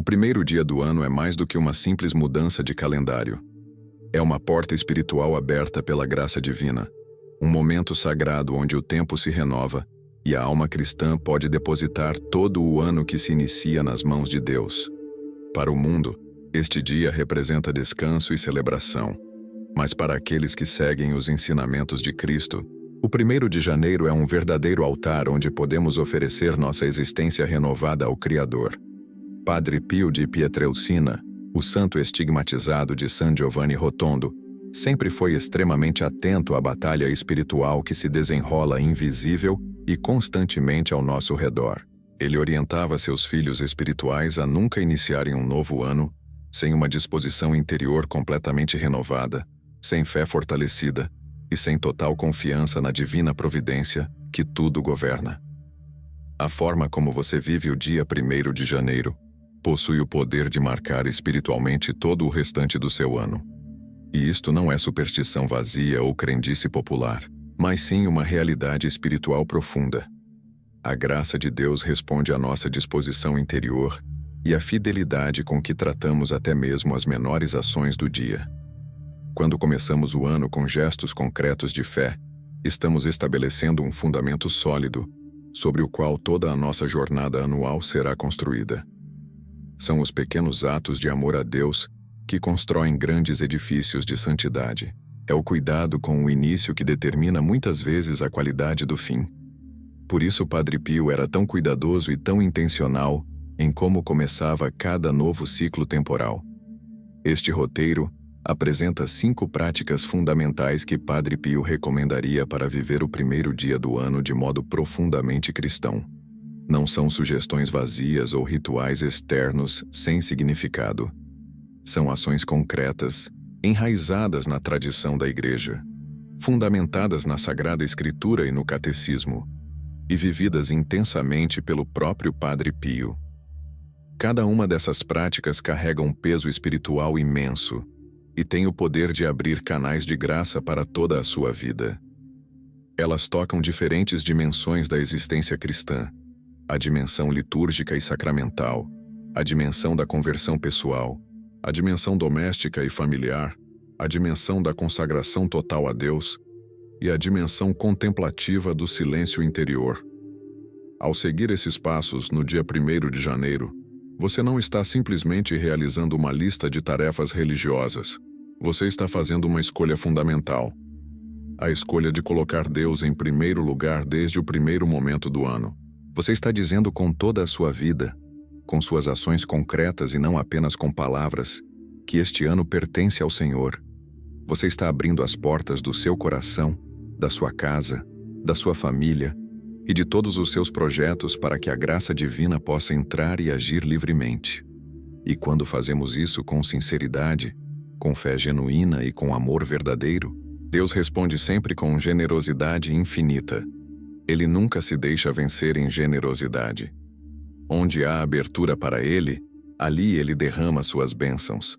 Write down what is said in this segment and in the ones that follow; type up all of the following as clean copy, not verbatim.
primeiro dia do ano é mais do que uma simples mudança de calendário. É uma porta espiritual aberta pela graça divina, um momento sagrado onde o tempo se renova e a alma cristã pode depositar todo o ano que se inicia nas mãos de Deus. Para o mundo, este dia representa descanso e celebração, mas para aqueles que seguem os ensinamentos de Cristo, o 1º de janeiro é um verdadeiro altar onde podemos oferecer nossa existência renovada ao Criador. Padre Pio de Pietrelcina, o santo estigmatizado de San Giovanni Rotondo, sempre foi extremamente atento à batalha espiritual que se desenrola invisível e constantemente ao nosso redor. Ele orientava seus filhos espirituais a nunca iniciarem um novo ano sem uma disposição interior completamente renovada, sem fé fortalecida e sem total confiança na divina providência que tudo governa. A forma como você vive o dia 1º de janeiro possui o poder de marcar espiritualmente todo o restante do seu ano. E isto não é superstição vazia ou crendice popular, mas sim uma realidade espiritual profunda. A graça de Deus responde à nossa disposição interior e à fidelidade com que tratamos até mesmo as menores ações do dia. Quando começamos o ano com gestos concretos de fé, estamos estabelecendo um fundamento sólido, sobre o qual toda a nossa jornada anual será construída. São os pequenos atos de amor a Deus que constroem grandes edifícios de santidade. É o cuidado com o início que determina muitas vezes a qualidade do fim. Por isso Padre Pio era tão cuidadoso e tão intencional em como começava cada novo ciclo temporal. Este roteiro apresenta 5 práticas fundamentais que Padre Pio recomendaria para viver o 1º dia do ano de modo profundamente cristão. Não são sugestões vazias ou rituais externos sem significado. São ações concretas, enraizadas na tradição da Igreja, fundamentadas na Sagrada Escritura e no Catecismo, e vividas intensamente pelo próprio Padre Pio. Cada uma dessas práticas carrega um peso espiritual imenso e tem o poder de abrir canais de graça para toda a sua vida. Elas tocam diferentes dimensões da existência cristã: a dimensão litúrgica e sacramental, a dimensão da conversão pessoal, a dimensão doméstica e familiar, a dimensão da consagração total a Deus e a dimensão contemplativa do silêncio interior. Ao seguir esses passos no dia 1º de janeiro, você não está simplesmente realizando uma lista de tarefas religiosas. Você está fazendo uma escolha fundamental. A escolha de colocar Deus em primeiro lugar desde o primeiro momento do ano. Você está dizendo com toda a sua vida, com suas ações concretas e não apenas com palavras, que este ano pertence ao Senhor. Você está abrindo as portas do seu coração, da sua casa, da sua família e de todos os seus projetos para que a graça divina possa entrar e agir livremente. E quando fazemos isso com sinceridade, com fé genuína e com amor verdadeiro, Deus responde sempre com generosidade infinita. Ele nunca se deixa vencer em generosidade. Onde há abertura para Ele, ali Ele derrama suas bênçãos.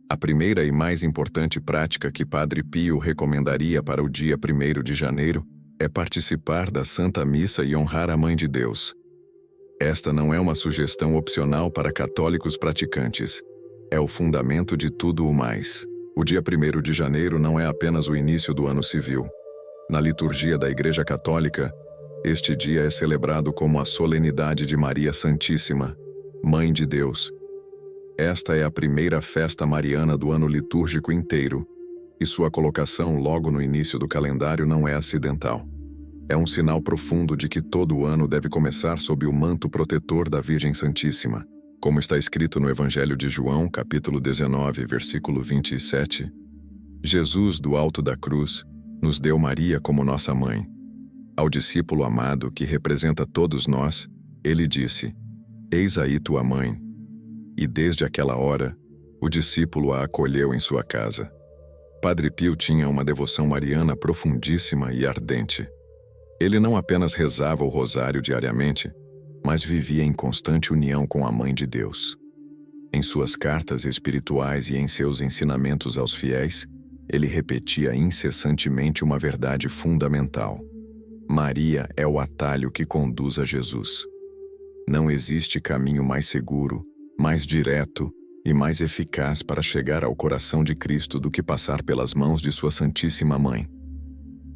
A primeira e mais importante prática que Padre Pio recomendaria para o dia 1º de janeiro é participar da Santa Missa e honrar a Mãe de Deus. Esta não é uma sugestão opcional para católicos praticantes. É o fundamento de tudo o mais. O dia 1º de janeiro não é apenas o início do ano civil. Na liturgia da Igreja Católica, este dia é celebrado como a solenidade de Maria Santíssima, Mãe de Deus. Esta é a primeira festa mariana do ano litúrgico inteiro, e sua colocação logo no início do calendário não é acidental. É um sinal profundo de que todo o ano deve começar sob o manto protetor da Virgem Santíssima, como está escrito no Evangelho de João, capítulo 19, versículo 27. Jesus, do alto da cruz, nos deu Maria como nossa mãe. Ao discípulo amado que representa todos nós, ele disse: "Eis aí tua mãe." E desde aquela hora, o discípulo a acolheu em sua casa. Padre Pio tinha uma devoção mariana profundíssima e ardente. Ele não apenas rezava o rosário diariamente, mas vivia em constante união com a Mãe de Deus. Em suas cartas espirituais e em seus ensinamentos aos fiéis, ele repetia incessantemente uma verdade fundamental: Maria é o atalho que conduz a Jesus. Não existe caminho mais seguro, mais direto e mais eficaz para chegar ao coração de Cristo do que passar pelas mãos de sua Santíssima Mãe.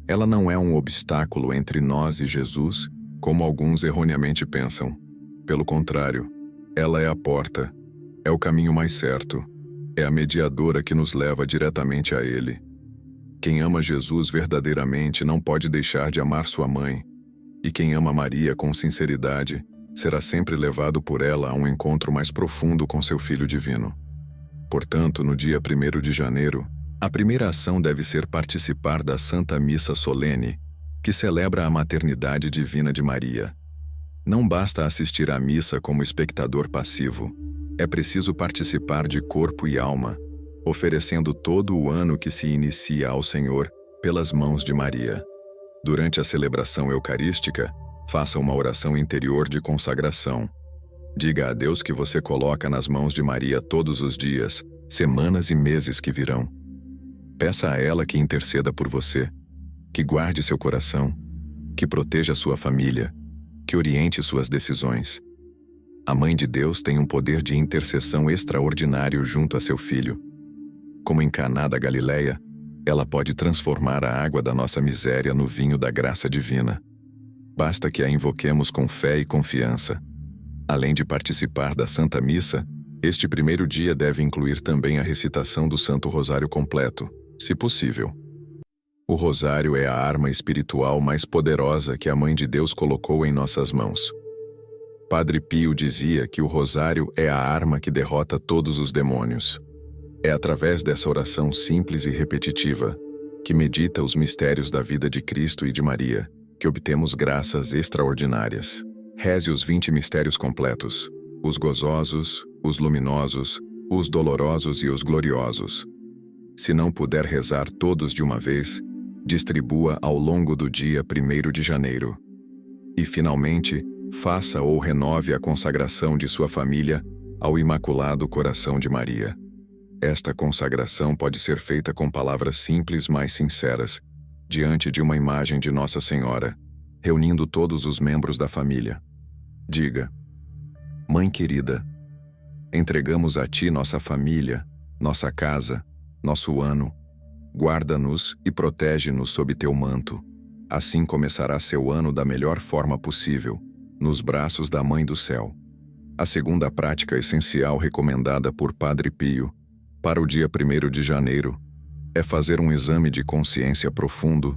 Ela não é um obstáculo entre nós e Jesus, como alguns erroneamente pensam. Pelo contrário, ela é a porta, é o caminho mais certo, é a mediadora que nos leva diretamente a Ele. Quem ama Jesus verdadeiramente não pode deixar de amar sua mãe, e quem ama Maria com sinceridade será sempre levado por ela a um encontro mais profundo com seu Filho Divino. Portanto, no dia 1º de janeiro, a primeira ação deve ser participar da Santa Missa Solene, que celebra a maternidade divina de Maria. Não basta assistir à missa como espectador passivo. É preciso participar de corpo e alma, oferecendo todo o ano que se inicia ao Senhor pelas mãos de Maria. Durante a celebração eucarística, faça uma oração interior de consagração. Diga a Deus que você coloca nas mãos de Maria todos os dias, semanas e meses que virão. Peça a ela que interceda por você, que guarde seu coração, que proteja sua família, que oriente suas decisões. A Mãe de Deus tem um poder de intercessão extraordinário junto a seu Filho. Como em Caná da Galileia, ela pode transformar a água da nossa miséria no vinho da graça divina. Basta que a invoquemos com fé e confiança. Além de participar da Santa Missa, este primeiro dia deve incluir também a recitação do Santo Rosário completo, se possível. O Rosário é a arma espiritual mais poderosa que a Mãe de Deus colocou em nossas mãos. Padre Pio dizia que o Rosário é a arma que derrota todos os demônios. É através dessa oração simples e repetitiva, que medita os mistérios da vida de Cristo e de Maria, que obtemos graças extraordinárias. Reze os 20 mistérios completos, os gozosos, os luminosos, os dolorosos e os gloriosos. Se não puder rezar todos de uma vez, distribua ao longo do dia 1º de janeiro. E, finalmente, faça ou renove a consagração de sua família ao Imaculado Coração de Maria. Esta consagração pode ser feita com palavras simples, mas sinceras, diante de uma imagem de Nossa Senhora, reunindo todos os membros da família. Diga: Mãe querida, entregamos a Ti nossa família, nossa casa, nosso ano. Guarda-nos e protege-nos sob Teu manto. Assim começará seu ano da melhor forma possível, nos braços da Mãe do Céu. A segunda prática essencial recomendada por Padre Pio, para o dia 1º de janeiro, é fazer um exame de consciência profundo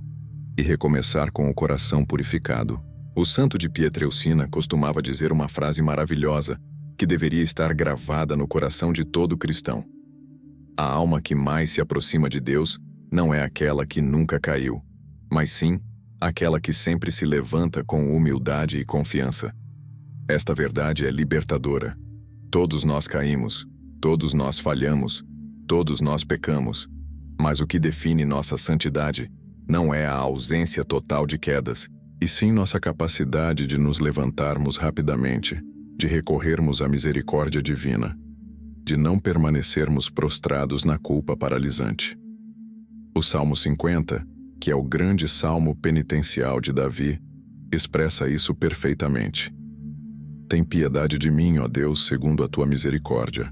e recomeçar com o coração purificado. O santo de Pietrelcina costumava dizer uma frase maravilhosa que deveria estar gravada no coração de todo cristão: a alma que mais se aproxima de Deus não é aquela que nunca caiu, mas sim aquela que sempre se levanta com humildade e confiança. Esta verdade é libertadora. Todos nós caímos, todos nós falhamos, todos nós pecamos, mas o que define nossa santidade não é a ausência total de quedas, e sim nossa capacidade de nos levantarmos rapidamente, de recorrermos à misericórdia divina, de não permanecermos prostrados na culpa paralisante. O Salmo 50, que é o grande salmo penitencial de Davi, expressa isso perfeitamente. Tem piedade de mim, ó Deus, segundo a tua misericórdia.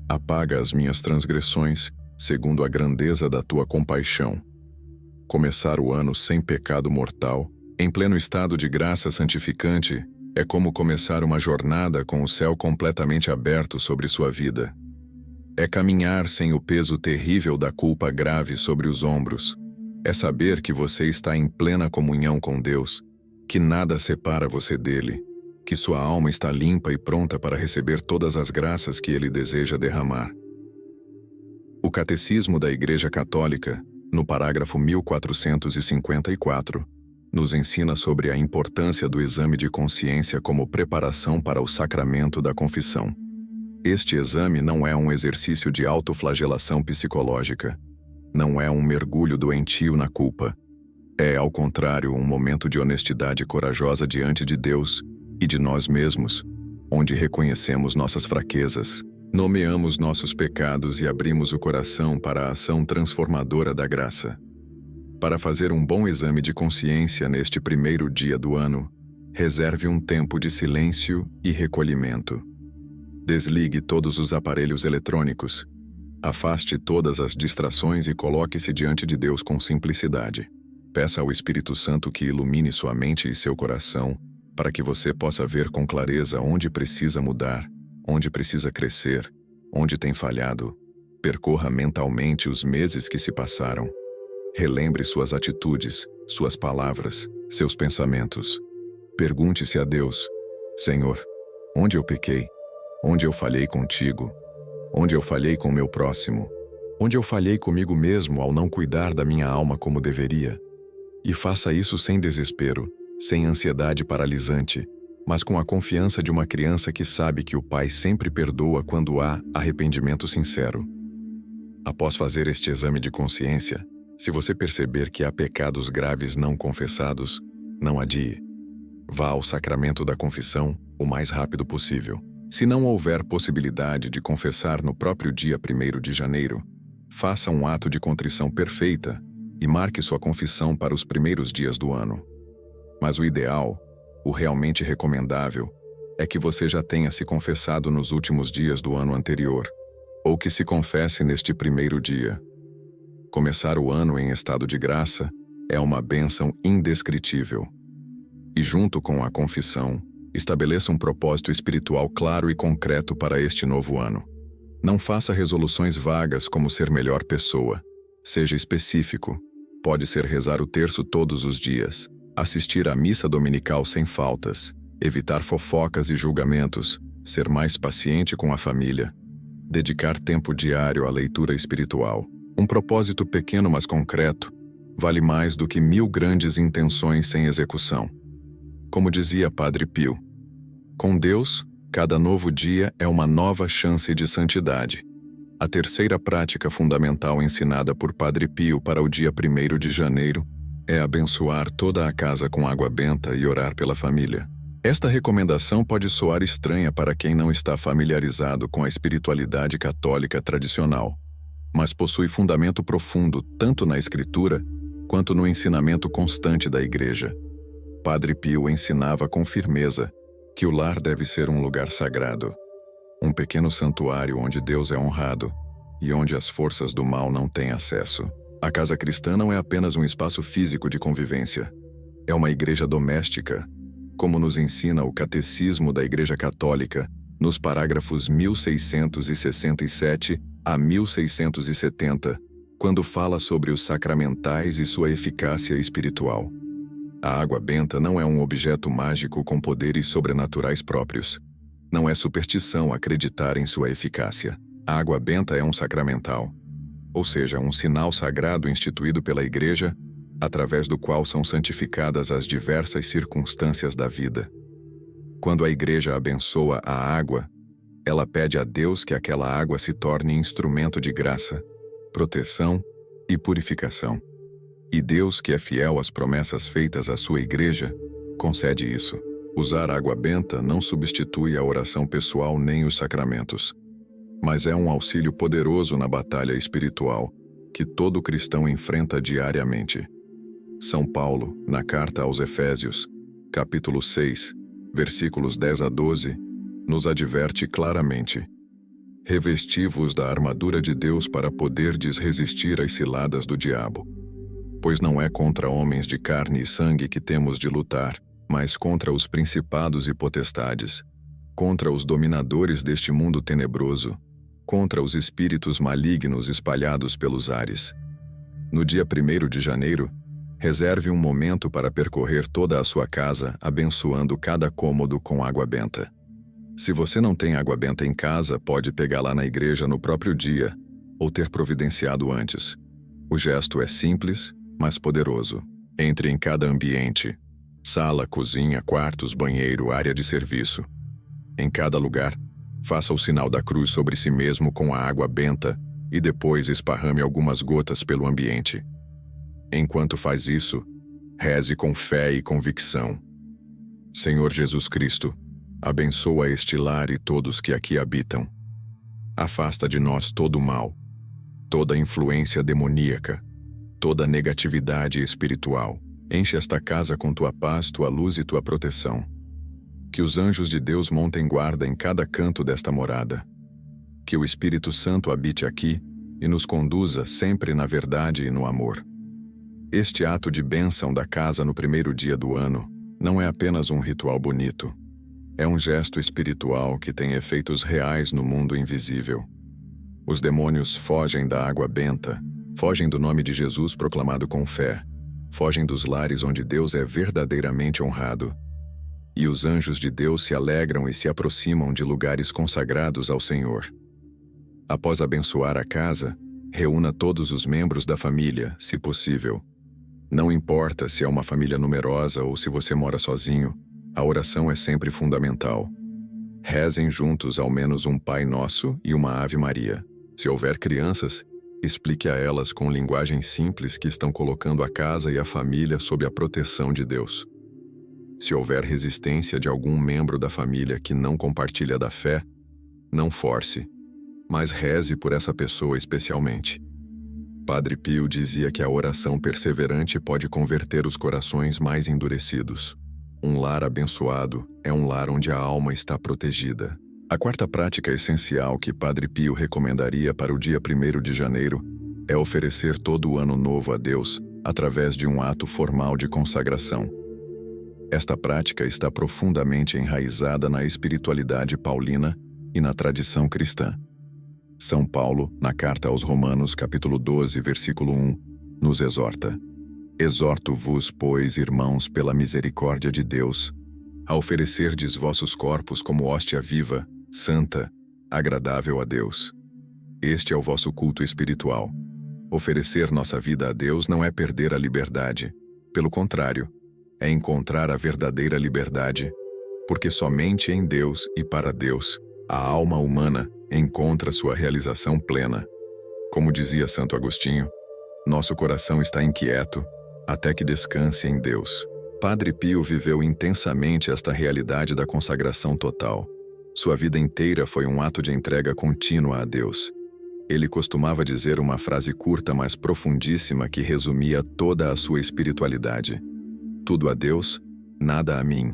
Apaga as minhas transgressões, segundo a grandeza da tua compaixão. Começar o ano sem pecado mortal, em pleno estado de graça santificante, é como começar uma jornada com o céu completamente aberto sobre sua vida. É caminhar sem o peso terrível da culpa grave sobre os ombros. É saber que você está em plena comunhão com Deus, que nada separa você dele, que sua alma está limpa e pronta para receber todas as graças que ele deseja derramar. O Catecismo da Igreja Católica, no parágrafo 1454, nos ensina sobre a importância do exame de consciência como preparação para o sacramento da confissão. Este exame não é um exercício de autoflagelação psicológica. Não é um mergulho doentio na culpa. É, ao contrário, um momento de honestidade corajosa diante de Deus e de nós mesmos, onde reconhecemos nossas fraquezas, nomeamos nossos pecados e abrimos o coração para a ação transformadora da graça. Para fazer um bom exame de consciência neste primeiro dia do ano, reserve um tempo de silêncio e recolhimento. Desligue todos os aparelhos eletrônicos. Afaste todas as distrações e coloque-se diante de Deus com simplicidade. Peça ao Espírito Santo que ilumine sua mente e seu coração, para que você possa ver com clareza onde precisa mudar, onde precisa crescer, onde tem falhado. Percorra mentalmente os meses que se passaram. Relembre suas atitudes, suas palavras, seus pensamentos. Pergunte-se a Deus: Senhor, onde eu pequei? Onde eu falhei contigo? Onde eu falhei com meu próximo? Onde eu falhei comigo mesmo ao não cuidar da minha alma como deveria? E faça isso sem desespero, sem ansiedade paralisante, mas com a confiança de uma criança que sabe que o Pai sempre perdoa quando há arrependimento sincero. Após fazer este exame de consciência, se você perceber que há pecados graves não confessados, não adie. Vá ao sacramento da confissão o mais rápido possível. Se não houver possibilidade de confessar no próprio dia 1º de janeiro, faça um ato de contrição perfeita e marque sua confissão para os primeiros dias do ano. Mas o ideal, o realmente recomendável, é que você já tenha se confessado nos últimos dias do ano anterior, ou que se confesse neste 1º dia. Começar o ano em estado de graça é uma bênção indescritível. E junto com a confissão, estabeleça um propósito espiritual claro e concreto para este novo ano. Não faça resoluções vagas como ser melhor pessoa. Seja específico. Pode ser rezar o terço todos os dias, assistir à missa dominical sem faltas, evitar fofocas e julgamentos, ser mais paciente com a família, dedicar tempo diário à leitura espiritual. Um propósito pequeno mas concreto vale mais do que 1000 grandes intenções sem execução. Como dizia Padre Pio, com Deus, cada novo dia é uma nova chance de santidade. A terceira prática fundamental ensinada por Padre Pio para o dia 1º de janeiro é abençoar toda a casa com água benta e orar pela família. Esta recomendação pode soar estranha para quem não está familiarizado com a espiritualidade católica tradicional, mas possui fundamento profundo tanto na Escritura quanto no ensinamento constante da Igreja. Padre Pio ensinava com firmeza que o lar deve ser um lugar sagrado, um pequeno santuário onde Deus é honrado e onde as forças do mal não têm acesso. A casa cristã não é apenas um espaço físico de convivência, é uma igreja doméstica, como nos ensina o Catecismo da Igreja Católica, nos parágrafos 1667 a 1670, quando fala sobre os sacramentais e sua eficácia espiritual. A água benta não é um objeto mágico com poderes sobrenaturais próprios. Não é superstição acreditar em sua eficácia. A água benta é um sacramental, ou seja, um sinal sagrado instituído pela Igreja, através do qual são santificadas as diversas circunstâncias da vida. Quando a Igreja abençoa a água, ela pede a Deus que aquela água se torne instrumento de graça, proteção e purificação. E Deus, que é fiel às promessas feitas à sua Igreja, concede isso. Usar água benta não substitui a oração pessoal nem os sacramentos, mas é um auxílio poderoso na batalha espiritual que todo cristão enfrenta diariamente. São Paulo, na carta aos Efésios, capítulo 6, versículos 10 a 12, nos adverte claramente: revesti-vos da armadura de Deus para poderdes resistir às ciladas do diabo. Pois não é contra homens de carne e sangue que temos de lutar, mas contra os principados e potestades, contra os dominadores deste mundo tenebroso, contra os espíritos malignos espalhados pelos ares. No dia 1º de janeiro, reserve um momento para percorrer toda a sua casa, abençoando cada cômodo com água benta. Se você não tem água benta em casa, pode pegá-la na igreja no próprio dia, ou ter providenciado antes. O gesto é simples, mas poderoso. Entre em cada ambiente: sala, cozinha, quartos, banheiro, área de serviço. Em cada lugar, faça o sinal da cruz sobre si mesmo com a água benta e depois esparrame algumas gotas pelo ambiente. Enquanto faz isso, reze com fé e convicção: Senhor Jesus Cristo, abençoa este lar e todos que aqui habitam. Afasta de nós todo o mal, toda influência demoníaca, toda negatividade espiritual. Enche esta casa com tua paz, tua luz e tua proteção. Que os anjos de Deus montem guarda em cada canto desta morada. Que o Espírito Santo habite aqui e nos conduza sempre na verdade e no amor. Este ato de bênção da casa no primeiro dia do ano não é apenas um ritual bonito. É um gesto espiritual que tem efeitos reais no mundo invisível. Os demônios fogem da água benta, fogem do nome de Jesus proclamado com fé, fogem dos lares onde Deus é verdadeiramente honrado. E os anjos de Deus se alegram e se aproximam de lugares consagrados ao Senhor. Após abençoar a casa, reúna todos os membros da família, se possível. Não importa se é uma família numerosa ou se você mora sozinho, a oração é sempre fundamental. Rezem juntos ao menos um Pai Nosso e uma Ave Maria. Se houver crianças, explique a elas com linguagem simples que estão colocando a casa e a família sob a proteção de Deus. Se houver resistência de algum membro da família que não compartilha da fé, não force, mas reze por essa pessoa especialmente. Padre Pio dizia que a oração perseverante pode converter os corações mais endurecidos. Um lar abençoado é um lar onde a alma está protegida. A quarta prática essencial que Padre Pio recomendaria para o dia 1º de janeiro é oferecer todo o ano novo a Deus através de um ato formal de consagração. Esta prática está profundamente enraizada na espiritualidade paulina e na tradição cristã. São Paulo, na carta aos Romanos, capítulo 12, versículo 1, nos exorta: Exorto-vos, pois, irmãos, pela misericórdia de Deus, a oferecerdes vossos corpos como hóstia viva, santa, agradável a Deus. Este é o vosso culto espiritual. Oferecer nossa vida a Deus não é perder a liberdade. Pelo contrário, é encontrar a verdadeira liberdade, porque somente em Deus e para Deus, a alma humana encontra sua realização plena. Como dizia Santo Agostinho, nosso coração está inquieto até que descanse em Deus. Padre Pio viveu intensamente esta realidade da consagração total. Sua vida inteira foi um ato de entrega contínua a Deus. Ele costumava dizer uma frase curta, mas profundíssima, que resumia toda a sua espiritualidade: tudo a Deus, nada a mim.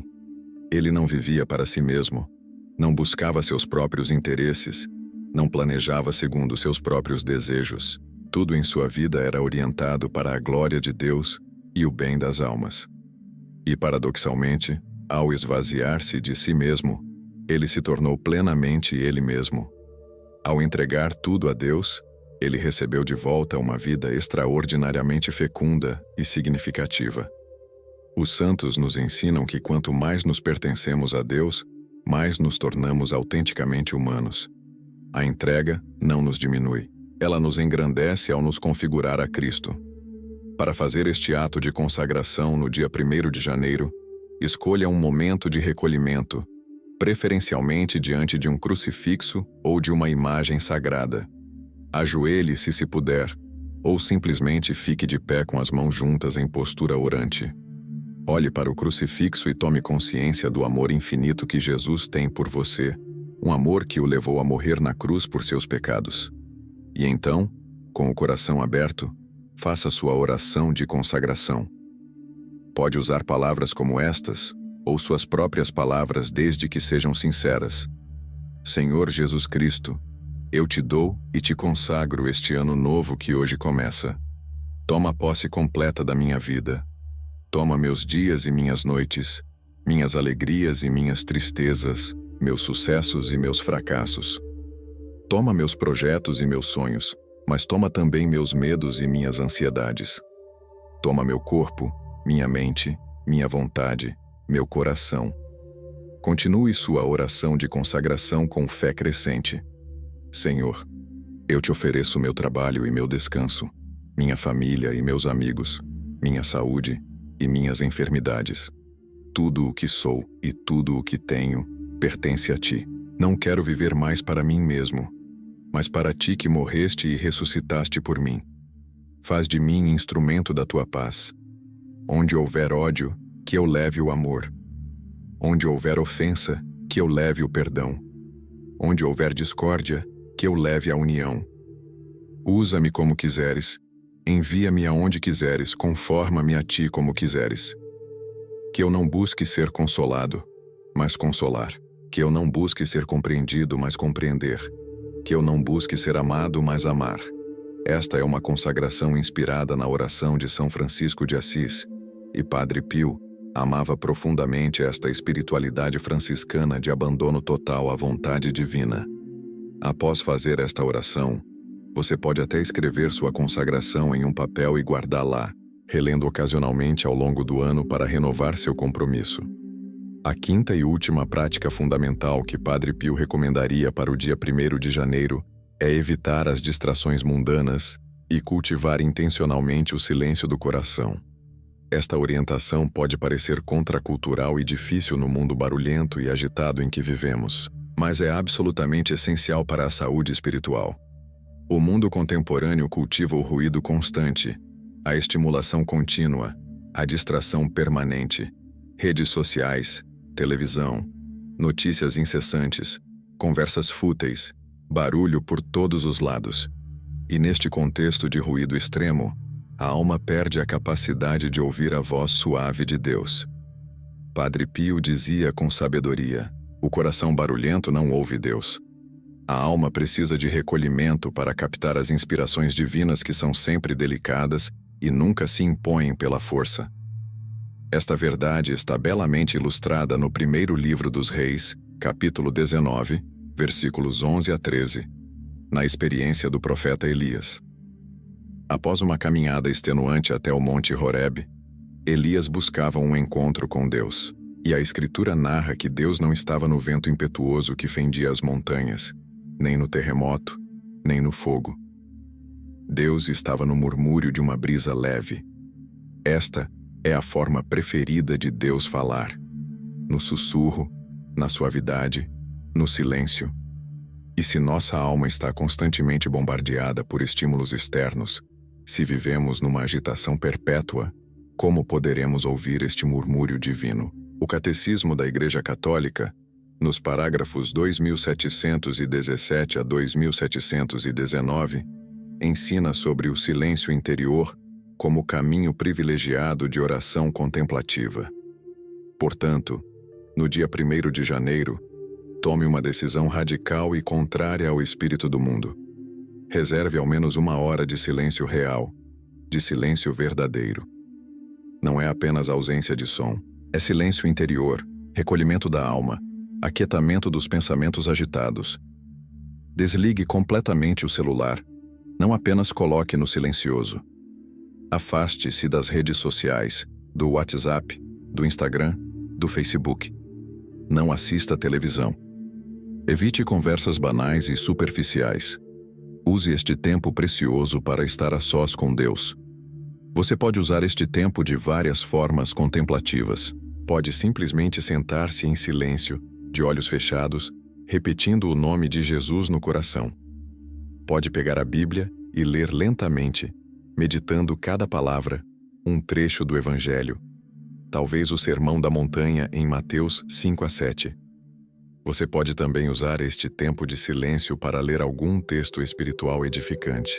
Ele não vivia para si mesmo, não buscava seus próprios interesses, não planejava segundo seus próprios desejos. Tudo em sua vida era orientado para a glória de Deus e o bem das almas. E, paradoxalmente, ao esvaziar-se de si mesmo, ele se tornou plenamente ele mesmo. Ao entregar tudo a Deus, ele recebeu de volta uma vida extraordinariamente fecunda e significativa. Os santos nos ensinam que quanto mais nos pertencemos a Deus, mais nos tornamos autenticamente humanos. A entrega não nos diminui. Ela nos engrandece ao nos configurar a Cristo. Para fazer este ato de consagração no dia 1º de janeiro, escolha um momento de recolhimento, preferencialmente diante de um crucifixo ou de uma imagem sagrada. Ajoelhe-se se puder, ou simplesmente fique de pé com as mãos juntas em postura orante. Olhe para o crucifixo e tome consciência do amor infinito que Jesus tem por você, um amor que o levou a morrer na cruz por seus pecados. E então, com o coração aberto, faça sua oração de consagração. Pode usar palavras como estas, ou suas próprias palavras, desde que sejam sinceras. Senhor Jesus Cristo, eu te dou e te consagro este ano novo que hoje começa. Toma posse completa da minha vida. Toma meus dias e minhas noites, minhas alegrias e minhas tristezas, meus sucessos e meus fracassos. Toma meus projetos e meus sonhos, mas toma também meus medos e minhas ansiedades. Toma meu corpo, minha mente, minha vontade, meu coração. Continue sua oração de consagração com fé crescente. Senhor, eu te ofereço meu trabalho e meu descanso, minha família e meus amigos, minha saúde e minhas enfermidades. Tudo o que sou e tudo o que tenho pertence a ti. Não quero viver mais para mim mesmo, mas para ti que morreste e ressuscitaste por mim. Faz de mim instrumento da tua paz. Onde houver ódio, que eu leve o amor. Onde houver ofensa, que eu leve o perdão. Onde houver discórdia, que eu leve a união. Usa-me como quiseres, envia-me aonde quiseres, conforma-me a ti como quiseres. Que eu não busque ser consolado, mas consolar. Que eu não busque ser compreendido, mas compreender. Que eu não busque ser amado, mas amar. Esta é uma consagração inspirada na oração de São Francisco de Assis, e Padre Pio amava profundamente esta espiritualidade franciscana de abandono total à vontade divina. Após fazer esta oração, você pode até escrever sua consagração em um papel e guardá-la, relendo ocasionalmente ao longo do ano para renovar seu compromisso. A quinta e última prática fundamental que Padre Pio recomendaria para o dia 1º de janeiro é evitar as distrações mundanas e cultivar intencionalmente o silêncio do coração. Esta orientação pode parecer contracultural e difícil no mundo barulhento e agitado em que vivemos, mas é absolutamente essencial para a saúde espiritual. O mundo contemporâneo cultiva o ruído constante, a estimulação contínua, a distração permanente, redes sociais, televisão, notícias incessantes, conversas fúteis, barulho por todos os lados. E neste contexto de ruído extremo, a alma perde a capacidade de ouvir a voz suave de Deus. Padre Pio dizia com sabedoria: o coração barulhento não ouve Deus. A alma precisa de recolhimento para captar as inspirações divinas que são sempre delicadas e nunca se impõem pela força. Esta verdade está belamente ilustrada no primeiro livro dos Reis, capítulo 19, versículos 11 a 13, na experiência do profeta Elias. Após uma caminhada extenuante até o Monte Horebe, Elias buscava um encontro com Deus, e a Escritura narra que Deus não estava no vento impetuoso que fendia as montanhas, nem no terremoto, nem no fogo. Deus estava no murmúrio de uma brisa leve. Esta é a forma preferida de Deus falar: no sussurro, na suavidade, no silêncio. E se nossa alma está constantemente bombardeada por estímulos externos, se vivemos numa agitação perpétua, como poderemos ouvir este murmúrio divino? O Catecismo da Igreja Católica, nos parágrafos 2717 a 2719, ensina sobre o silêncio interior como caminho privilegiado de oração contemplativa. Portanto, no dia 1º de janeiro, tome uma decisão radical e contrária ao espírito do mundo. Reserve ao menos 1 hora de silêncio real, de silêncio verdadeiro. Não é apenas ausência de som, é silêncio interior, recolhimento da alma, aquietamento dos pensamentos agitados. Desligue completamente o celular, não apenas coloque no silencioso. Afaste-se das redes sociais, do WhatsApp, do Instagram, do Facebook. Não assista televisão. Evite conversas banais e superficiais. Use este tempo precioso para estar a sós com Deus. Você pode usar este tempo de várias formas contemplativas. Pode simplesmente sentar-se em silêncio, de olhos fechados, repetindo o nome de Jesus no coração. Pode pegar a Bíblia e ler lentamente, meditando cada palavra, um trecho do Evangelho, talvez o Sermão da Montanha em Mateus 5 a 7. Você pode também usar este tempo de silêncio para ler algum texto espiritual edificante.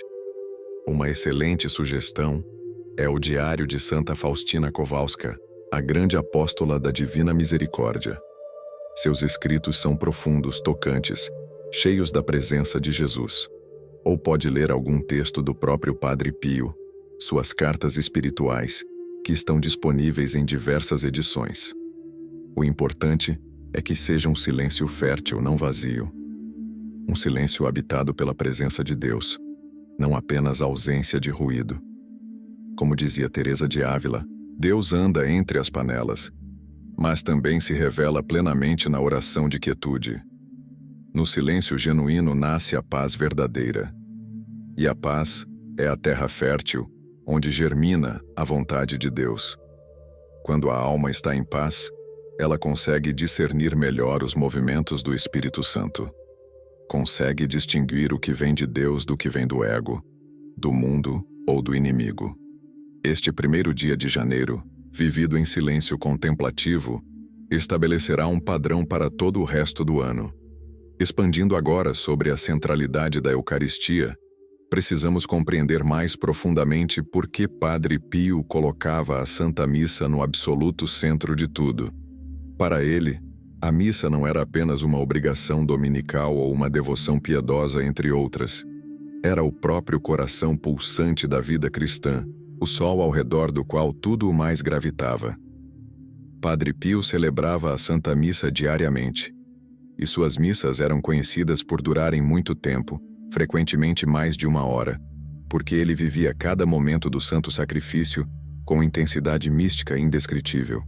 Uma excelente sugestão é o Diário de Santa Faustina Kowalska, a grande apóstola da Divina Misericórdia. Seus escritos são profundos, tocantes, cheios da presença de Jesus. Ou pode ler algum texto do próprio Padre Pio, suas cartas espirituais, que estão disponíveis em diversas edições. O importante é que seja um silêncio fértil, não vazio. Um silêncio habitado pela presença de Deus, não apenas ausência de ruído. Como dizia Teresa de Ávila, Deus anda entre as panelas, mas também se revela plenamente na oração de quietude. No silêncio genuíno nasce a paz verdadeira. E a paz é a terra fértil, onde germina a vontade de Deus. Quando a alma está em paz, ela consegue discernir melhor os movimentos do Espírito Santo. Consegue distinguir o que vem de Deus do que vem do ego, do mundo ou do inimigo. Este 1º dia de janeiro, vivido em silêncio contemplativo, estabelecerá um padrão para todo o resto do ano. Expandindo agora sobre a centralidade da Eucaristia, precisamos compreender mais profundamente por que Padre Pio colocava a Santa Missa no absoluto centro de tudo. Para ele, A missa não era apenas uma obrigação dominical ou uma devoção piedosa, entre outras. Era o próprio coração pulsante da vida cristã, o sol ao redor do qual tudo o mais gravitava. Padre Pio celebrava a Santa Missa diariamente, e suas missas eram conhecidas por durarem muito tempo, frequentemente mais de 1 hora, porque ele vivia cada momento do santo sacrifício com intensidade mística indescritível.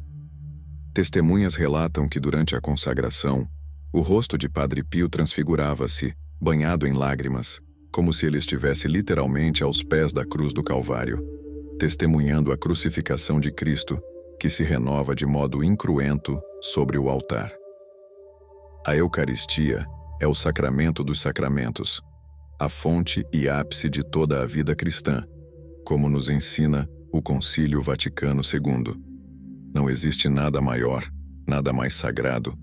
Testemunhas relatam que durante a consagração, o rosto de Padre Pio transfigurava-se, banhado em lágrimas, como se ele estivesse literalmente aos pés da cruz do Calvário, testemunhando a crucificação de Cristo, que se renova de modo incruento sobre o altar. A Eucaristia é o sacramento dos sacramentos, a fonte e ápice de toda a vida cristã, como nos ensina o Concílio Vaticano II. Não existe nada maior, nada mais sagrado,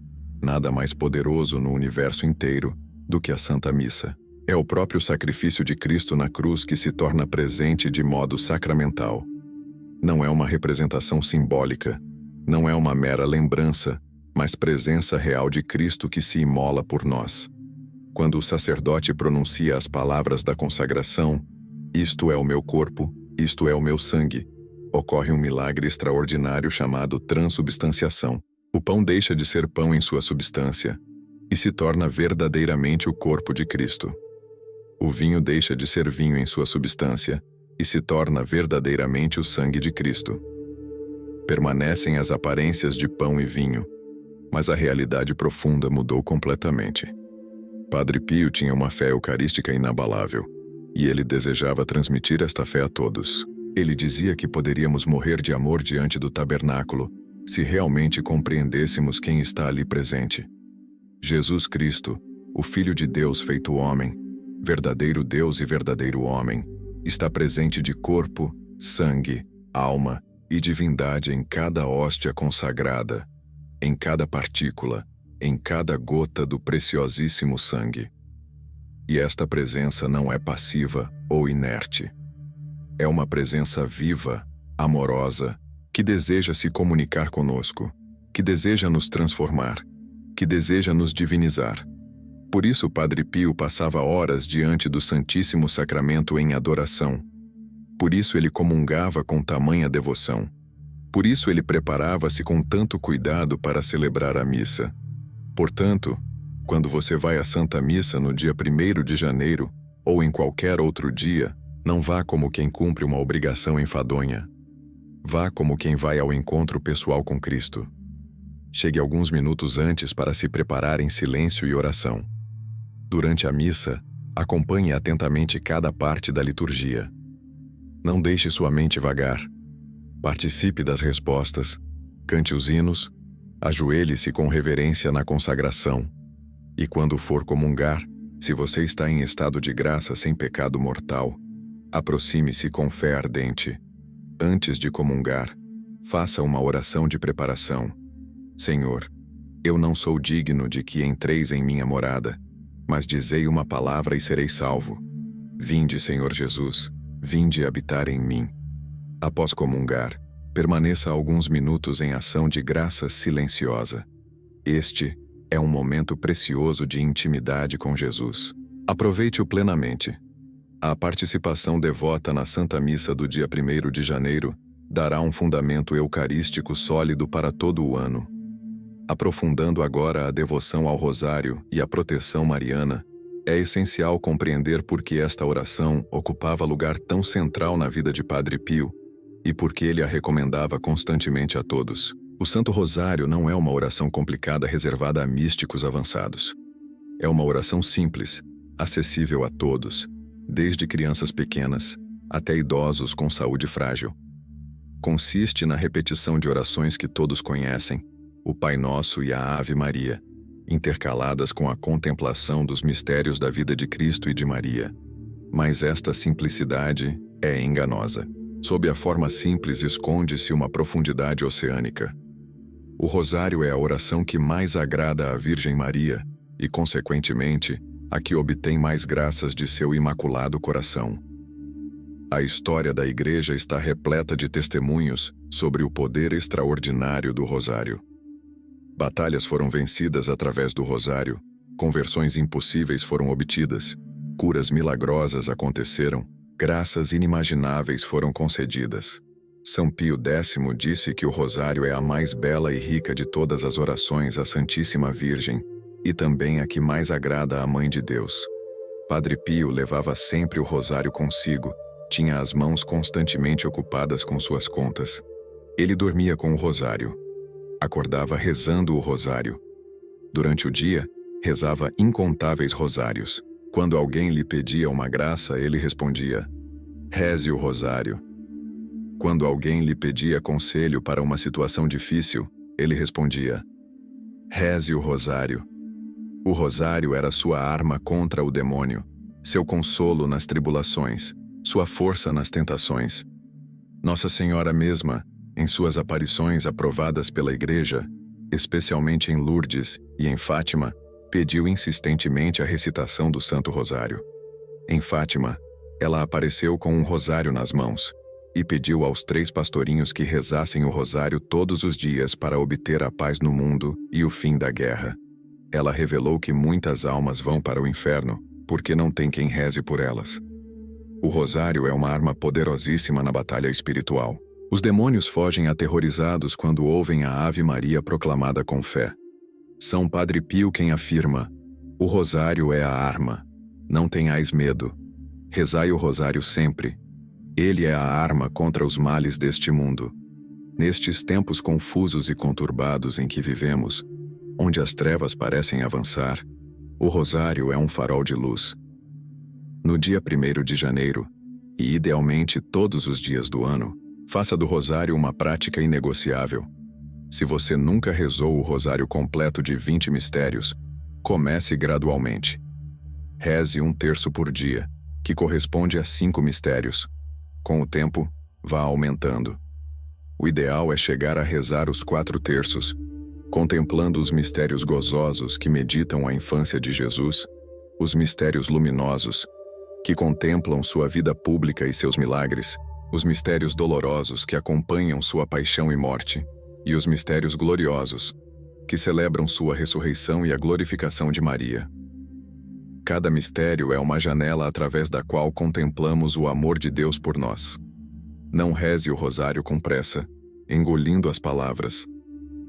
nada mais poderoso no universo inteiro do que a Santa Missa. É o próprio sacrifício de Cristo na cruz que se torna presente de modo sacramental. Não é uma representação simbólica, não é uma mera lembrança, mas presença real de Cristo que se imola por nós. Quando o sacerdote pronuncia as palavras da consagração, "Isto é o meu corpo, isto é o meu sangue", ocorre um milagre extraordinário chamado transubstanciação. O pão deixa de ser pão em sua substância e se torna verdadeiramente o corpo de Cristo. O vinho deixa de ser vinho em sua substância e se torna verdadeiramente o sangue de Cristo. Permanecem as aparências de pão e vinho, mas a realidade profunda mudou completamente. Padre Pio tinha uma fé eucarística inabalável, e ele desejava transmitir esta fé a todos. Ele dizia que poderíamos morrer de amor diante do tabernáculo, se realmente compreendêssemos quem está ali presente. Jesus Cristo, o Filho de Deus feito homem, verdadeiro Deus e verdadeiro homem, está presente de corpo, sangue, alma e divindade em cada hóstia consagrada, em cada partícula, em cada gota do preciosíssimo sangue. E esta presença não é passiva ou inerte. É uma presença viva, amorosa, que deseja se comunicar conosco, que deseja nos transformar, que deseja nos divinizar. Por isso Padre Pio passava horas diante do Santíssimo Sacramento em adoração. Por isso ele comungava com tamanha devoção. Por isso ele preparava-se com tanto cuidado para celebrar a missa. Portanto, quando você vai à Santa Missa no dia 1º de janeiro, ou em qualquer outro dia, não vá como quem cumpre uma obrigação enfadonha. Vá como quem vai ao encontro pessoal com Cristo. Chegue alguns minutos antes para se preparar em silêncio e oração. Durante a missa, acompanhe atentamente cada parte da liturgia. Não deixe sua mente vagar. Participe das respostas, cante os hinos, ajoelhe-se com reverência na consagração. E quando for comungar, se você está em estado de graça sem pecado mortal, aproxime-se com fé ardente. Antes de comungar, faça uma oração de preparação. Senhor, eu não sou digno de que entreis em minha morada, mas dizei uma palavra e serei salvo. Vinde, Senhor Jesus, vinde habitar em mim. Após comungar, permaneça alguns minutos em ação de graça silenciosa. Este é um momento precioso de intimidade com Jesus. Aproveite-o plenamente. A participação devota na Santa Missa do dia 1º de janeiro dará um fundamento eucarístico sólido para todo o ano. Aprofundando agora a devoção ao Rosário e a proteção mariana, é essencial compreender por que esta oração ocupava lugar tão central na vida de Padre Pio e por que ele a recomendava constantemente a todos. O Santo Rosário não é uma oração complicada reservada a místicos avançados. É uma oração simples, acessível a todos, desde crianças pequenas até idosos com saúde frágil. Consiste na repetição de orações que todos conhecem, o Pai Nosso e a Ave Maria, intercaladas com a contemplação dos mistérios da vida de Cristo e de Maria. Mas esta simplicidade é enganosa. Sob a forma simples esconde-se uma profundidade oceânica. O Rosário é a oração que mais agrada à Virgem Maria e, consequentemente, a que obtém mais graças de seu imaculado coração. A história da Igreja está repleta de testemunhos sobre o poder extraordinário do Rosário. Batalhas foram vencidas através do rosário, conversões impossíveis foram obtidas, curas milagrosas aconteceram, graças inimagináveis foram concedidas. São Pio X disse que o rosário é a mais bela e rica de todas as orações à Santíssima Virgem, e também a que mais agrada à Mãe de Deus. Padre Pio levava sempre o rosário consigo, tinha as mãos constantemente ocupadas com suas contas. Ele dormia com o rosário. Acordava rezando o rosário. Durante o dia, rezava incontáveis rosários. Quando alguém lhe pedia uma graça, ele respondia: reze o rosário. Quando alguém lhe pedia conselho para uma situação difícil, ele respondia: reze o rosário. O rosário era sua arma contra o demônio, seu consolo nas tribulações, sua força nas tentações. Nossa Senhora mesma, em suas aparições aprovadas pela Igreja, especialmente em Lourdes e em Fátima, pediu insistentemente a recitação do Santo Rosário. Em Fátima, ela apareceu com um rosário nas mãos e pediu aos 3 pastorinhos que rezassem o rosário todos os dias para obter a paz no mundo e o fim da guerra. Ela revelou que muitas almas vão para o inferno porque não tem quem reze por elas. O rosário é uma arma poderosíssima na batalha espiritual. Os demônios fogem aterrorizados quando ouvem a Ave Maria proclamada com fé. São Padre Pio quem afirma: o rosário é a arma. Não tenhais medo. Rezai o rosário sempre. Ele é a arma contra os males deste mundo. Nestes tempos confusos e conturbados em que vivemos, onde as trevas parecem avançar, o rosário é um farol de luz. No dia 1º de janeiro, e idealmente todos os dias do ano, faça do rosário uma prática inegociável. Se você nunca rezou o rosário completo de 20 mistérios, comece gradualmente. Reze 1/3 por dia, que corresponde a 5 mistérios. Com o tempo, vá aumentando. O ideal é chegar a rezar os 4/3, contemplando os mistérios gozosos que meditam a infância de Jesus, os mistérios luminosos, que contemplam sua vida pública e seus milagres, os mistérios dolorosos que acompanham sua paixão e morte, e os mistérios gloriosos, que celebram sua ressurreição e a glorificação de Maria. Cada mistério é uma janela através da qual contemplamos o amor de Deus por nós. Não reze o rosário com pressa, engolindo as palavras.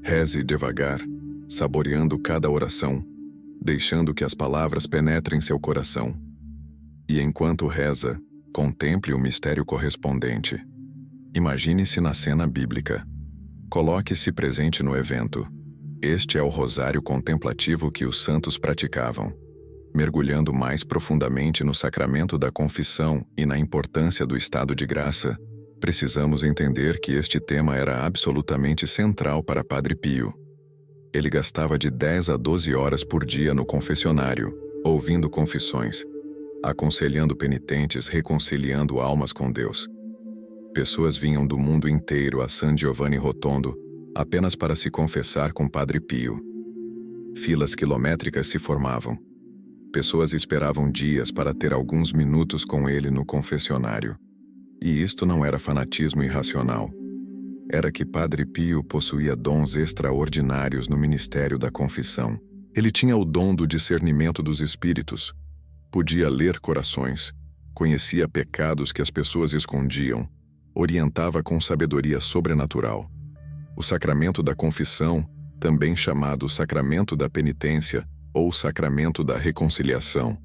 Reze devagar, saboreando cada oração, deixando que as palavras penetrem seu coração. E enquanto reza, contemple o mistério correspondente. Imagine-se na cena bíblica. Coloque-se presente no evento. Este é o rosário contemplativo que os santos praticavam. Mergulhando mais profundamente no sacramento da confissão e na importância do estado de graça, precisamos entender que este tema era absolutamente central para Padre Pio. Ele gastava de 10 a 12 horas por dia no confessionário, ouvindo confissões, aconselhando penitentes, reconciliando almas com Deus. Pessoas vinham do mundo inteiro a San Giovanni Rotondo apenas para se confessar com Padre Pio. Filas quilométricas se formavam. Pessoas esperavam dias para ter alguns minutos com ele no confessionário. E isto não era fanatismo irracional. Era que Padre Pio possuía dons extraordinários no ministério da confissão. Ele tinha o dom do discernimento dos espíritos. Podia ler corações, conhecia pecados que as pessoas escondiam, orientava com sabedoria sobrenatural. O sacramento da confissão, também chamado sacramento da penitência ou sacramento da reconciliação,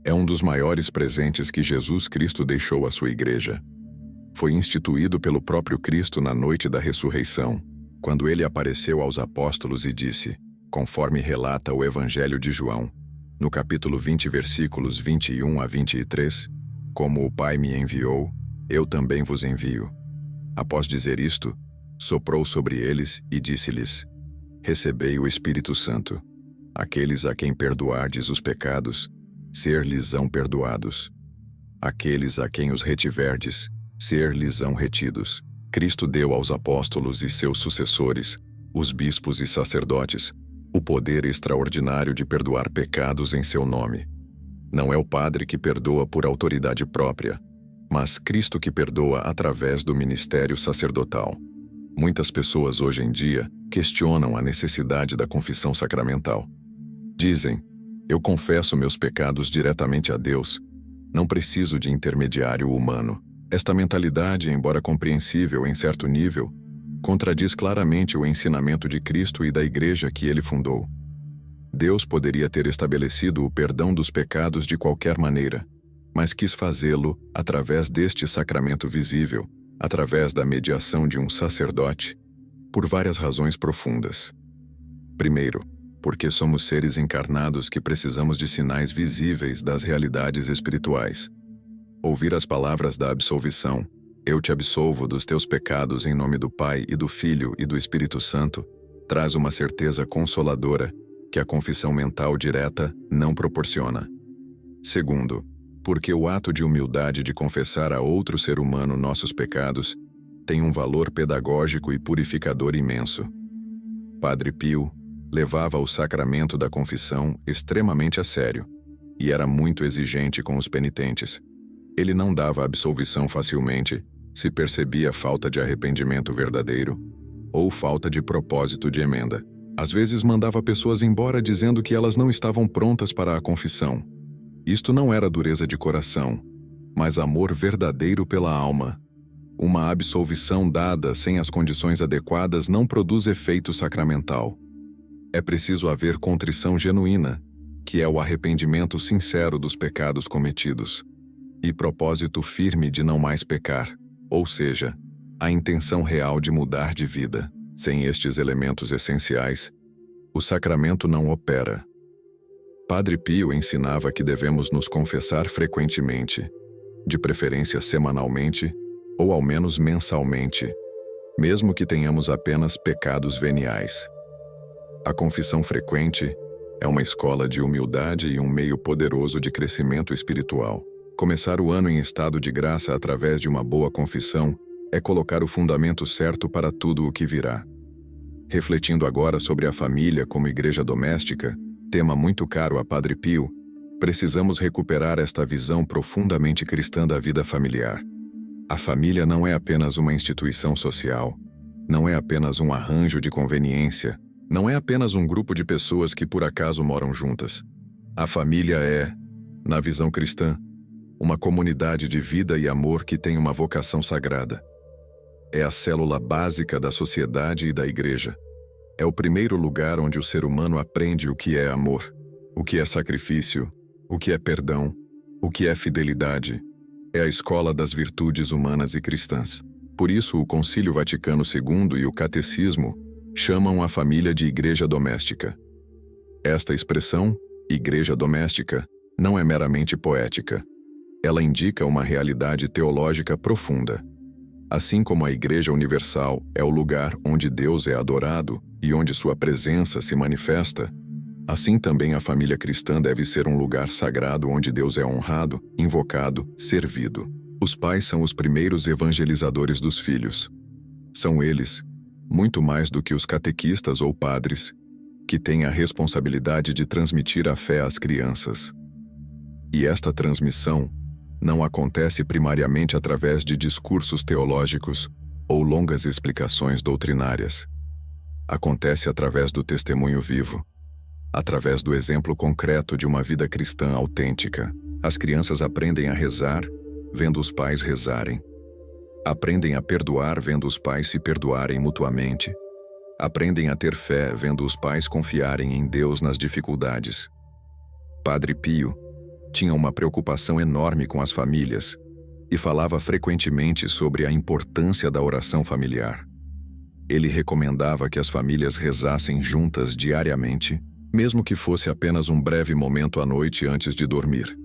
é um dos maiores presentes que Jesus Cristo deixou à sua Igreja. Foi instituído pelo próprio Cristo na noite da ressurreição, quando ele apareceu aos apóstolos e disse, conforme relata o Evangelho de João, no capítulo 20, versículos 21 a 23, como o Pai me enviou, eu também vos envio. Após dizer isto, soprou sobre eles e disse-lhes, recebei o Espírito Santo. Aqueles a quem perdoardes os pecados, ser-lhes-ão perdoados. Aqueles a quem os retiverdes, ser-lhes-ão retidos. Cristo deu aos apóstolos e seus sucessores, os bispos e sacerdotes, o poder extraordinário de perdoar pecados em seu nome. Não é o Padre que perdoa por autoridade própria, mas Cristo que perdoa através do ministério sacerdotal. Muitas pessoas hoje em dia questionam a necessidade da confissão sacramental. Dizem: eu confesso meus pecados diretamente a Deus. Não preciso de intermediário humano. Esta mentalidade, embora compreensível em certo nível, contradiz claramente o ensinamento de Cristo e da Igreja que ele fundou. Deus poderia ter estabelecido o perdão dos pecados de qualquer maneira, mas quis fazê-lo através deste sacramento visível, através da mediação de um sacerdote, por várias razões profundas. Primeiro, porque somos seres encarnados que precisamos de sinais visíveis das realidades espirituais. Ouvir as palavras da absolvição, eu te absolvo dos teus pecados em nome do Pai e do Filho e do Espírito Santo, traz uma certeza consoladora que a confissão mental direta não proporciona. Segundo, porque o ato de humildade de confessar a outro ser humano nossos pecados tem um valor pedagógico e purificador imenso. Padre Pio levava o sacramento da confissão extremamente a sério e era muito exigente com os penitentes. Ele não dava absolvição facilmente se percebia falta de arrependimento verdadeiro ou falta de propósito de emenda. Às vezes mandava pessoas embora dizendo que elas não estavam prontas para a confissão. Isto não era dureza de coração, mas amor verdadeiro pela alma. Uma absolvição dada sem as condições adequadas não produz efeito sacramental. É preciso haver contrição genuína, que é o arrependimento sincero dos pecados cometidos, e propósito firme de não mais pecar, ou seja, a intenção real de mudar de vida. Sem estes elementos essenciais, o sacramento não opera. Padre Pio ensinava que devemos nos confessar frequentemente, de preferência semanalmente ou ao menos mensalmente, mesmo que tenhamos apenas pecados veniais. A confissão frequente é uma escola de humildade e um meio poderoso de crescimento espiritual. Começar o ano em estado de graça através de uma boa confissão é colocar o fundamento certo para tudo o que virá. Refletindo agora sobre a família como igreja doméstica, tema muito caro a Padre Pio, precisamos recuperar esta visão profundamente cristã da vida familiar. A família não é apenas uma instituição social, não é apenas um arranjo de conveniência, não é apenas um grupo de pessoas que por acaso moram juntas. A família é, na visão cristã, uma comunidade de vida e amor que tem uma vocação sagrada. É a célula básica da sociedade e da igreja. É o primeiro lugar onde o ser humano aprende o que é amor, o que é sacrifício, o que é perdão, o que é fidelidade. É a escola das virtudes humanas e cristãs. Por isso, o Concílio Vaticano II e o Catecismo chamam a família de igreja doméstica. Esta expressão, igreja doméstica, não é meramente poética. Ela indica uma realidade teológica profunda. Assim como a Igreja Universal é o lugar onde Deus é adorado e onde sua presença se manifesta, assim também a família cristã deve ser um lugar sagrado onde Deus é honrado, invocado, servido. Os pais são os primeiros evangelizadores dos filhos. São eles, muito mais do que os catequistas ou padres, que têm a responsabilidade de transmitir a fé às crianças. E esta transmissão não acontece primariamente através de discursos teológicos ou longas explicações doutrinárias. Acontece através do testemunho vivo, através do exemplo concreto de uma vida cristã autêntica. As crianças aprendem a rezar, vendo os pais rezarem. Aprendem a perdoar vendo os pais se perdoarem mutuamente. Aprendem a ter fé vendo os pais confiarem em Deus nas dificuldades. Padre Pio tinha uma preocupação enorme com as famílias e falava frequentemente sobre a importância da oração familiar. Ele recomendava que as famílias rezassem juntas diariamente, mesmo que fosse apenas um breve momento à noite antes de dormir.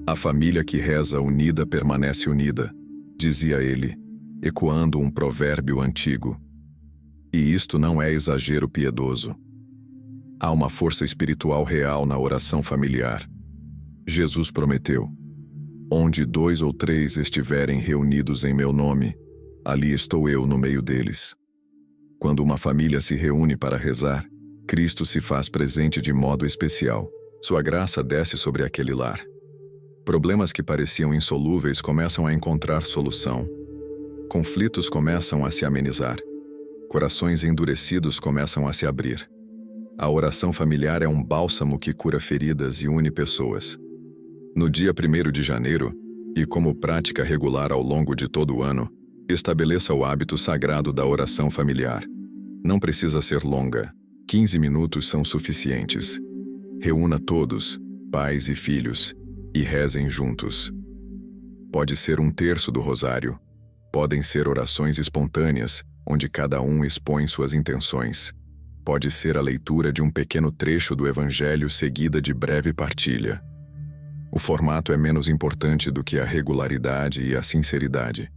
A família que reza unida permanece unida, dizia ele, ecoando um provérbio antigo. E isto não é exagero piedoso. Há uma força espiritual real na oração familiar. Jesus prometeu: onde 2 ou 3 estiverem reunidos em meu nome, ali estou eu no meio deles. Quando uma família se reúne para rezar, Cristo se faz presente de modo especial. Sua graça desce sobre aquele lar. Problemas que pareciam insolúveis começam a encontrar solução. Conflitos começam a se amenizar. Corações endurecidos começam a se abrir. A oração familiar é um bálsamo que cura feridas e une pessoas. No dia 1º de janeiro, e como prática regular ao longo de todo o ano, estabeleça o hábito sagrado da oração familiar. Não precisa ser longa. 15 minutos são suficientes. Reúna todos, pais e filhos, e rezem juntos. Pode ser 1/3 do rosário. Podem ser orações espontâneas, onde cada um expõe suas intenções. Pode ser a leitura de um pequeno trecho do Evangelho seguida de breve partilha. O formato é menos importante do que a regularidade e a sinceridade.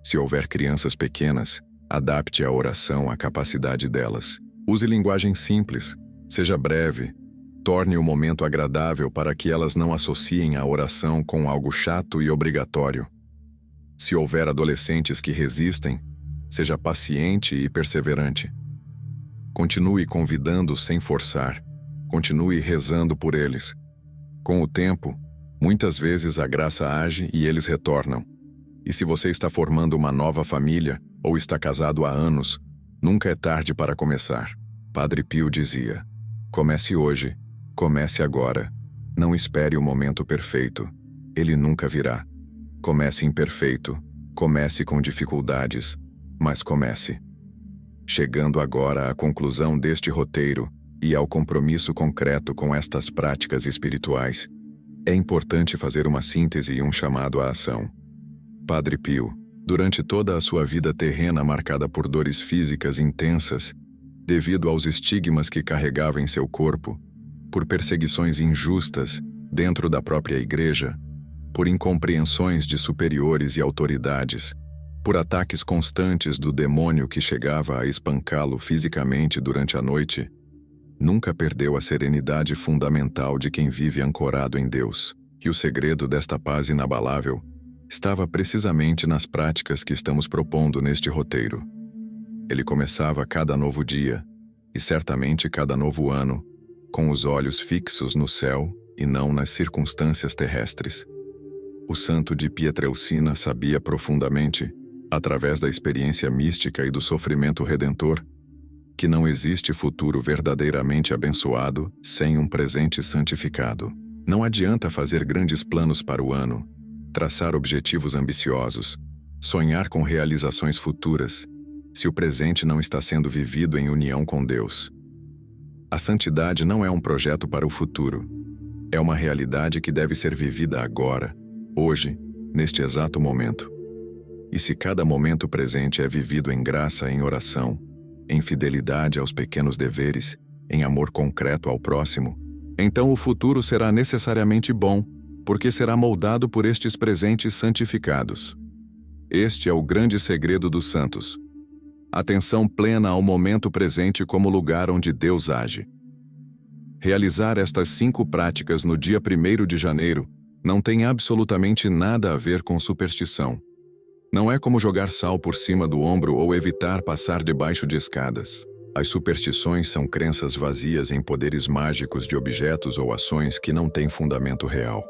Se houver crianças pequenas, adapte a oração à capacidade delas. Use linguagem simples, seja breve, torne o momento agradável para que elas não associem a oração com algo chato e obrigatório. Se houver adolescentes que resistem, seja paciente e perseverante. Continue convidando sem forçar. Continue rezando por eles. Com o tempo, muitas vezes a graça age e eles retornam. E se você está formando uma nova família ou está casado há anos, nunca é tarde para começar. Padre Pio dizia: comece hoje, comece agora. Não espere o momento perfeito. Ele nunca virá. Comece imperfeito, comece com dificuldades, mas comece. Chegando agora à conclusão deste roteiro e ao compromisso concreto com estas práticas espirituais, é importante fazer uma síntese e um chamado à ação. Padre Pio, durante toda a sua vida terrena marcada por dores físicas intensas, devido aos estigmas que carregava em seu corpo, por perseguições injustas dentro da própria igreja, por incompreensões de superiores e autoridades, por ataques constantes do demônio que chegava a espancá-lo fisicamente durante a noite, nunca perdeu a serenidade fundamental de quem vive ancorado em Deus. E o segredo desta paz inabalável estava precisamente nas práticas que estamos propondo neste roteiro. Ele começava cada novo dia, e certamente cada novo ano, com os olhos fixos no céu e não nas circunstâncias terrestres. O santo de Pietrelcina sabia profundamente, através da experiência mística e do sofrimento redentor, que não existe futuro verdadeiramente abençoado sem um presente santificado. Não adianta fazer grandes planos para o ano, traçar objetivos ambiciosos, sonhar com realizações futuras, se o presente não está sendo vivido em união com Deus. A santidade não é um projeto para o futuro. É uma realidade que deve ser vivida agora, hoje, neste exato momento. E se cada momento presente é vivido em graça, em oração, em fidelidade aos pequenos deveres, em amor concreto ao próximo, então o futuro será necessariamente bom, porque será moldado por estes presentes santificados. Este é o grande segredo dos santos. Atenção plena ao momento presente como lugar onde Deus age. Realizar estas 5 práticas no dia 1º de janeiro não tem absolutamente nada a ver com superstição. Não é como jogar sal por cima do ombro ou evitar passar debaixo de escadas. As superstições são crenças vazias em poderes mágicos de objetos ou ações que não têm fundamento real.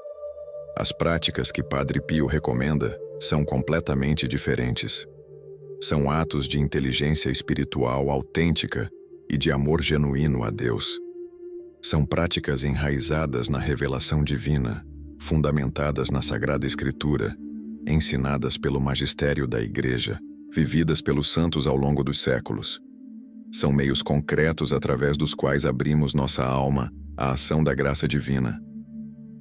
As práticas que Padre Pio recomenda são completamente diferentes. São atos de inteligência espiritual autêntica e de amor genuíno a Deus. São práticas enraizadas na revelação divina, fundamentadas na Sagrada Escritura, ensinadas pelo magistério da Igreja, vividas pelos santos ao longo dos séculos. São meios concretos através dos quais abrimos nossa alma à ação da graça divina.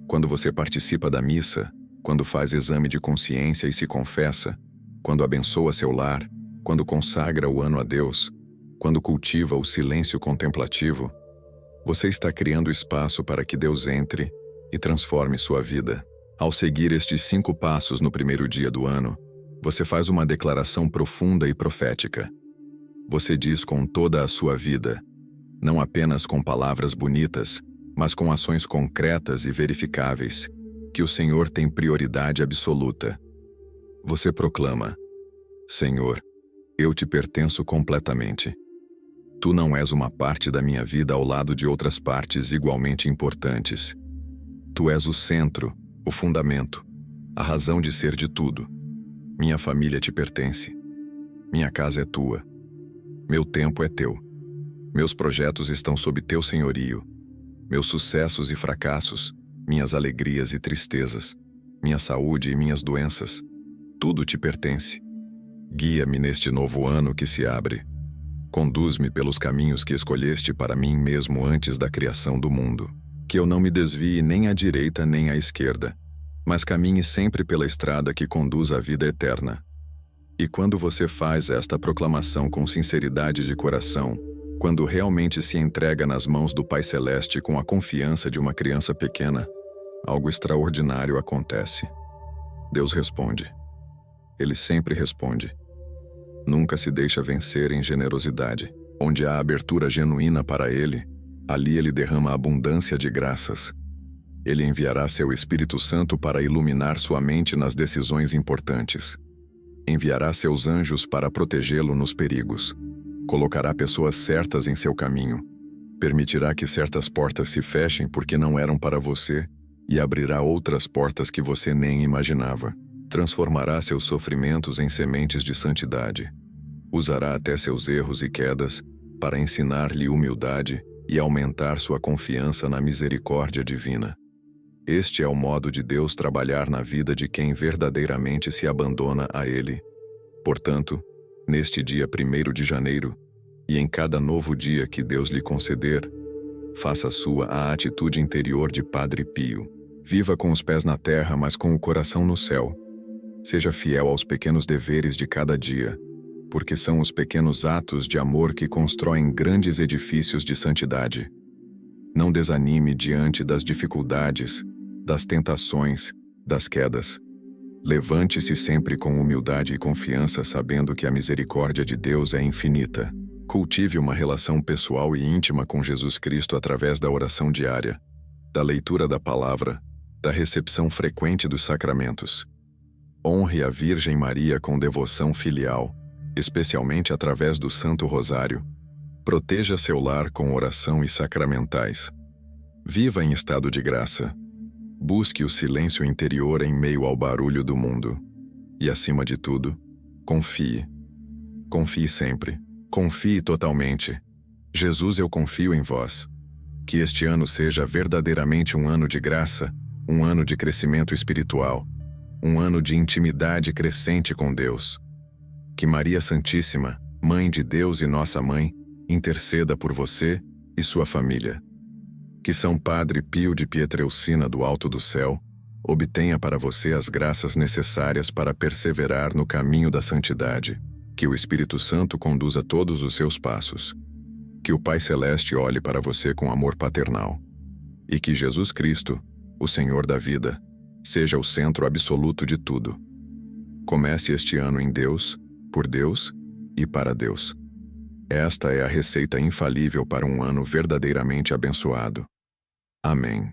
Quando você participa da missa, quando faz exame de consciência e se confessa, quando abençoa seu lar, quando consagra o ano a Deus, quando cultiva o silêncio contemplativo, você está criando espaço para que Deus entre e transforme sua vida. Ao seguir estes 5 passos no primeiro dia do ano, você faz uma declaração profunda e profética. Você diz com toda a sua vida, não apenas com palavras bonitas, mas com ações concretas e verificáveis, que o Senhor tem prioridade absoluta. Você proclama: Senhor, eu te pertenço completamente. Tu não és uma parte da minha vida ao lado de outras partes igualmente importantes. Tu és o centro, o fundamento, a razão de ser de tudo. Minha família te pertence. Minha casa é tua. Meu tempo é teu. Meus projetos estão sob teu senhorio. Meus sucessos e fracassos, minhas alegrias e tristezas, minha saúde e minhas doenças, tudo te pertence. Guia-me neste novo ano que se abre. Conduz-me pelos caminhos que escolheste para mim mesmo antes da criação do mundo. Que eu não me desvie nem à direita nem à esquerda, mas caminhe sempre pela estrada que conduz à vida eterna. E quando você faz esta proclamação com sinceridade de coração, quando realmente se entrega nas mãos do Pai Celeste com a confiança de uma criança pequena, algo extraordinário acontece. Deus responde. Ele sempre responde. Nunca se deixa vencer em generosidade. Onde há abertura genuína para Ele, ali Ele derrama abundância de graças. Ele enviará seu Espírito Santo para iluminar sua mente nas decisões importantes. Enviará seus anjos para protegê-lo nos perigos. Colocará pessoas certas em seu caminho. Permitirá que certas portas se fechem porque não eram para você e abrirá outras portas que você nem imaginava. Transformará seus sofrimentos em sementes de santidade. Usará até seus erros e quedas para ensinar-lhe humildade e aumentar sua confiança na misericórdia divina. Este é o modo de Deus trabalhar na vida de quem verdadeiramente se abandona a Ele. Portanto, neste dia 1º de janeiro, e em cada novo dia que Deus lhe conceder, faça sua a atitude interior de Padre Pio. Viva com os pés na terra, mas com o coração no céu. Seja fiel aos pequenos deveres de cada dia, porque são os pequenos atos de amor que constroem grandes edifícios de santidade. Não desanime diante das dificuldades, das tentações, das quedas. Levante-se sempre com humildade e confiança, sabendo que a misericórdia de Deus é infinita. Cultive uma relação pessoal e íntima com Jesus Cristo através da oração diária, da leitura da palavra, da recepção frequente dos sacramentos. Honre a Virgem Maria com devoção filial, especialmente através do Santo Rosário. Proteja seu lar com oração e sacramentais. Viva em estado de graça. Busque o silêncio interior em meio ao barulho do mundo. E, acima de tudo, confie. Confie sempre. Confie totalmente. Jesus, eu confio em vós. Que este ano seja verdadeiramente um ano de graça, um ano de crescimento espiritual, um ano de intimidade crescente com Deus. Que Maria Santíssima, Mãe de Deus e nossa Mãe, interceda por você e sua família. Que São Padre Pio de Pietrelcina do alto do céu obtenha para você as graças necessárias para perseverar no caminho da santidade. Que o Espírito Santo conduza todos os seus passos. Que o Pai Celeste olhe para você com amor paternal. E que Jesus Cristo, o Senhor da vida, seja o centro absoluto de tudo. Comece este ano em Deus, por Deus e para Deus. Esta é a receita infalível para um ano verdadeiramente abençoado. Amém.